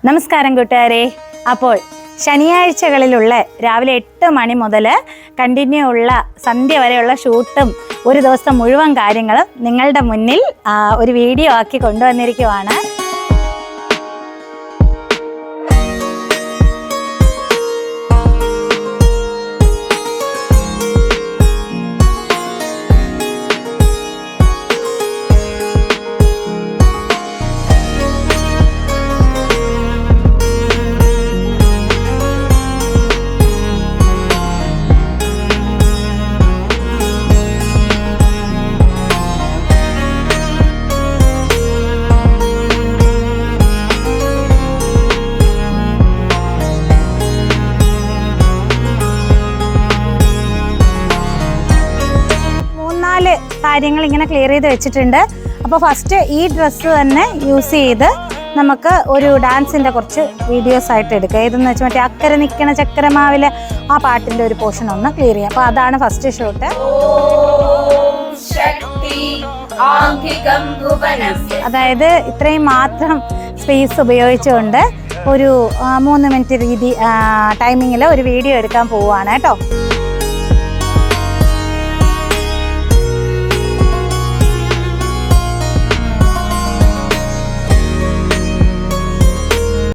നമസ്കാരം കൂട്ടുകാരെ. അപ്പോൾ ശനിയാഴ്ചകളിലുള്ള രാവിലെ 8 മണി മുതൽ കണ്ടിന്യൂ ഉള്ള സന്ധ്യ വരെയുള്ള ഷൂട്ടും ഒരു ദിവസം മുഴുവൻ കാര്യങ്ങളും നിങ്ങളുടെ മുന്നിൽ ഒരു വീഡിയോ ആക്കി കൊണ്ടുവന്നിരിക്കുവാണ്. കാര്യങ്ങൾ ഇങ്ങനെ ക്ലിയർ ചെയ്ത് വെച്ചിട്ടുണ്ട്. അപ്പോൾ ഫസ്റ്റ് ഈ ഡ്രസ്സ് തന്നെ യൂസ് ചെയ്ത് നമുക്ക് ഒരു ഡാൻസിൻ്റെ കുറച്ച് വീഡിയോസ് ആയിട്ട് എടുക്കുക. ഏതെന്ന് വെച്ചാൽ മറ്റേ അക്കരെ നിൽക്കണ ചക്കരമാവിലെ ആ പാട്ടിൻ്റെ ഒരു പോർഷൻ ഒന്ന് ക്ലിയർ ചെയ്യാം. അപ്പോൾ അതാണ് ഫസ്റ്റ് ഷോട്ട്. അതായത് ഇത്രയും മാത്രം സ്പേസ് ഉപയോഗിച്ചുകൊണ്ട് ഒരു 3 മിനിറ്റ് രീതി ടൈമിങ്ങിൽ ഒരു വീഡിയോ എടുക്കാൻ പോവുകയാണ് കേട്ടോ.